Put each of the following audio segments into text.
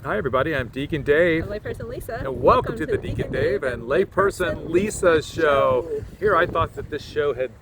Hi everybody, I'm Deacon Dave. I'm layperson Lisa. And welcome to the Deacon Dave and layperson Lisa show. Here I thought that this show had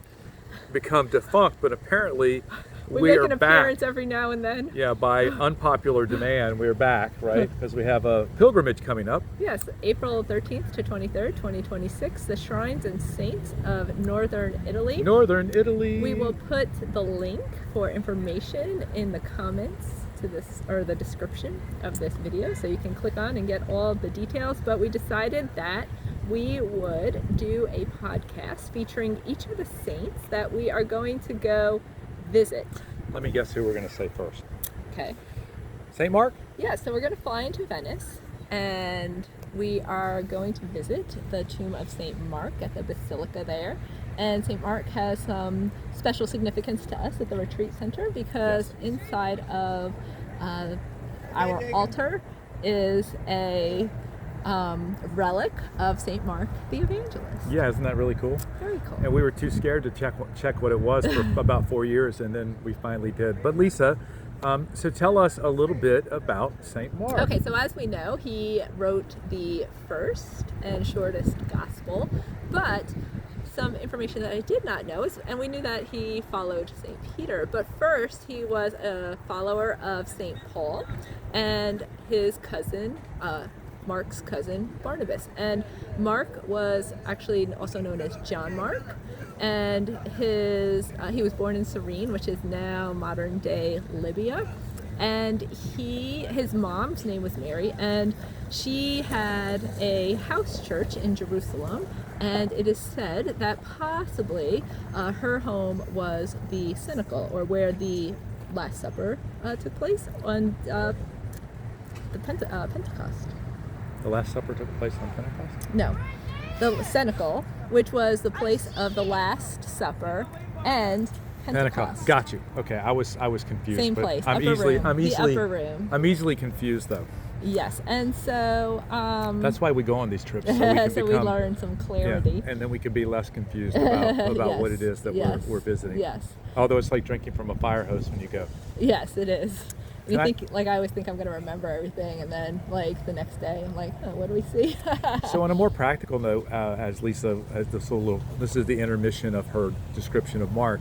become defunct, but apparently We we make are an appearance back. every now and then. Yeah, by unpopular demand, we're back, right? Because we have a pilgrimage coming up. Yes, April 13th to 23rd, 2026, the Shrines and Saints of Northern Italy. Northern Italy. We will put the link for information in the comments to this, or the description of this video, so you can click on and get all the details. But we decided that we would do a podcast featuring each of the saints that we are going to go visit. Let me guess who we're going to say first. Okay. St. Mark? Yeah, so we're going to fly into Venice, and we are going to visit the tomb of St. Mark at the Basilica there. And St. Mark has some special significance to us at the retreat center because inside of our altar is a relic of St. Mark the Evangelist. Yeah, isn't that really cool? Very cool. And we were too scared to check what it was for about 4 years, and then we finally did. But Lisa, so tell us a little bit about St. Mark. Okay, so as we know, he wrote the first and shortest gospel, but some information that I did not know is, and we knew that he followed St. Peter, but first he was a follower of St. Paul and his cousin, Mark's cousin, Barnabas. And Mark was actually also known as John Mark, and he was born in Cyrene, which is now modern day Libya. And his mom's name was Mary, and she had a house church in Jerusalem, and it is said that possibly her home was the cenacle, or where the Last Supper took place on Pentecost. The Last Supper took place on Pentecost? No, the cenacle, which was the place of the Last Supper and Pentecost. Got you. Okay, I was confused. Same but place. I'm upper easily room. I'm The easily upper room. I'm easily confused though. Yes, and so That's why we go on these trips, so we can so we learn some clarity. and then we can be less confused about what it is that we're visiting. Yes. Although it's like drinking from a fire hose when you go. Yes, it is. You Can I- think, like, I always think I'm going to remember everything, and then, like, the next day, I'm like, oh, what do we see? So on a more practical note, as Lisa, this is the intermission of her description of Mark.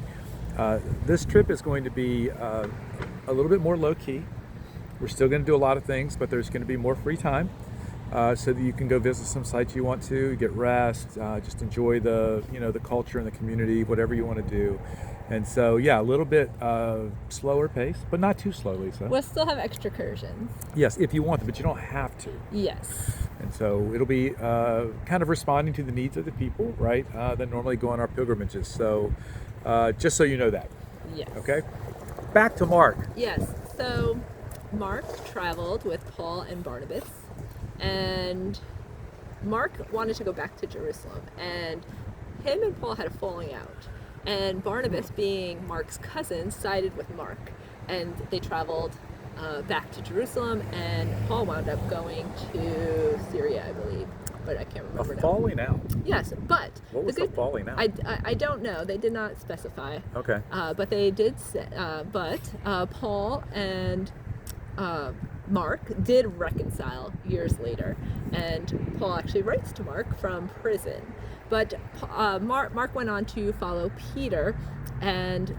This trip is going to be a little bit more low key. We're still going to do a lot of things, but there's going to be more free time, so that you can go visit some sites you want to, get rest, just enjoy the culture and the community, whatever you want to do. And so, yeah, a little bit slower pace, but not too slow, Lisa. We'll still have excursions. Yes, if you want to, but you don't have to. Yes. And so it'll be kind of responding to the needs of the people, right, that normally go on our pilgrimages. So just so you know that. Yes. Okay? Back to Mark. Yes. So Mark traveled with Paul and Barnabas, and Mark wanted to go back to Jerusalem, and him and Paul had a falling out. And Barnabas, being Mark's cousin, sided with Mark, and they traveled back to Jerusalem, and Paul wound up going to Syria, I believe, but I can't remember now. Falling out. Yes, but What was the falling out? I don't know. They did not specify. Okay. But they did say, Paul and Mark did reconcile years later, and Paul actually writes to Mark from prison. But Mark went on to follow Peter and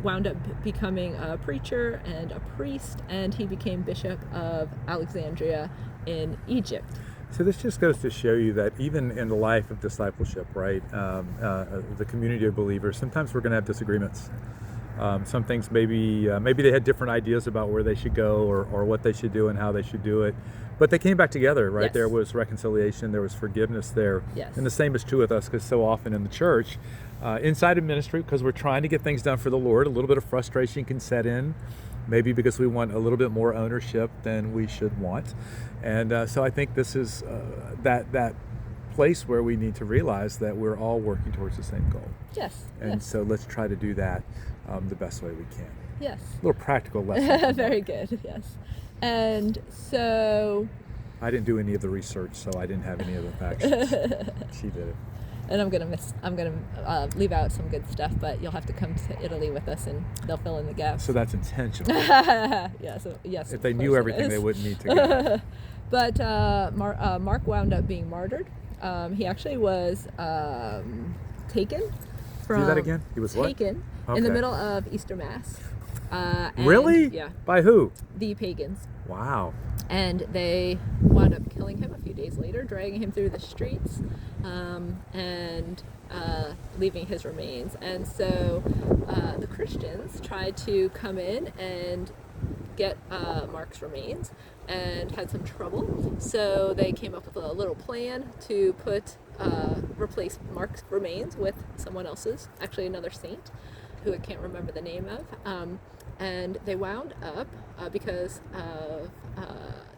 wound up becoming a preacher and a priest, and he became Bishop of Alexandria in Egypt. So this just goes to show you that even in the life of discipleship, right, the community of believers, sometimes we're going to have disagreements. Some things maybe they had different ideas about where they should go or what they should do and how they should do it. But they came back together, right? Yes. There was reconciliation, there was forgiveness there. Yes. And the same is true with us, because so often in the church, inside of ministry, because we're trying to get things done for the Lord, a little bit of frustration can set in, maybe because we want a little bit more ownership than we should want. And so I think this is that place where we need to realize that we're all working towards the same goal. Yes. And yes. so let's try to do that the best way we can. Yes. A little practical lesson. Very good. Yes. And so I didn't do any of the research, so I didn't have any of the facts. She did it. And I'm gonna leave out some good stuff, but you'll have to come to Italy with us, and they'll fill in the gaps. So that's intentional. Yeah. So yes. If they of knew course it everything, they is. wouldn't need to go. But Mark wound up being martyred. He actually was taken from. Do that again? He was what? taken in the Okay. middle of Easter Mass. And, Really? Yeah. By who? The pagans. Wow. And they wound up killing him a few days later, dragging him through the streets, and leaving his remains. And so the Christians tried to come in and get Mark's remains, and had some trouble. So they came up with a little plan to replace Mark's remains with someone else's, actually another saint, who I can't remember the name of. And they wound up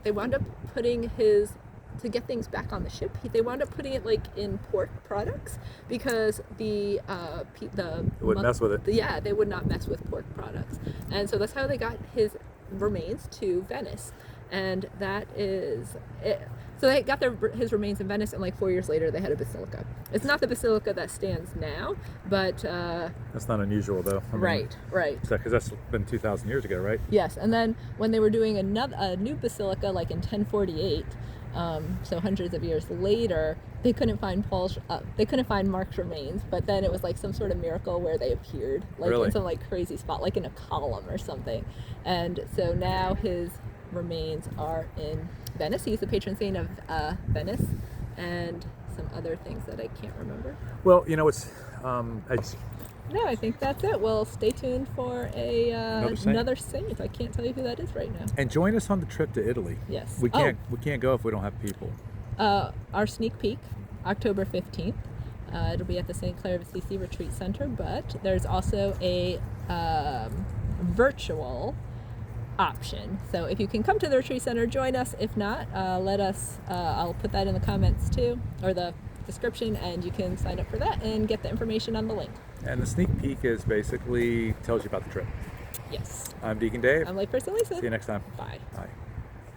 they wound up putting to get things back on the ship. They wound up putting it like in pork products because the wouldn't mess with it. Yeah, they would not mess with pork products, and so that's how they got his remains to Venice, and that is it. So they got his remains in Venice, and like 4 years later, they had a basilica. It's not the basilica that stands now, but That's not unusual, though. I mean, right. Because that's been 2,000 years ago, right? Yes, and then when they were doing a new basilica, like in 1048, so hundreds of years later, they couldn't find they couldn't find Mark's remains. But then it was like some sort of miracle where they appeared, like Really? in some like crazy spot, like in a column or something. And so now his remains are in Venice. He's the patron saint of Venice, and some other things that I can't remember. Well, it's No, I think that's it. Well, stay tuned for another saint. I can't tell you who that is right now. and join us on the trip to Italy. Yes. We can't go if we don't have people. Our sneak peek, October 15th. It'll be at the St. Clair of Assisi Retreat Center, but there's also a virtual option. So if you can come to the retreat center, join us. If not, let us. I'll put that in the comments too, or the description, and you can sign up for that and get the information on the link. And the sneak peek is basically tells you about the trip. Yes. I'm Deacon Dave. I'm Layperson Lisa. See you next time. Bye. Bye.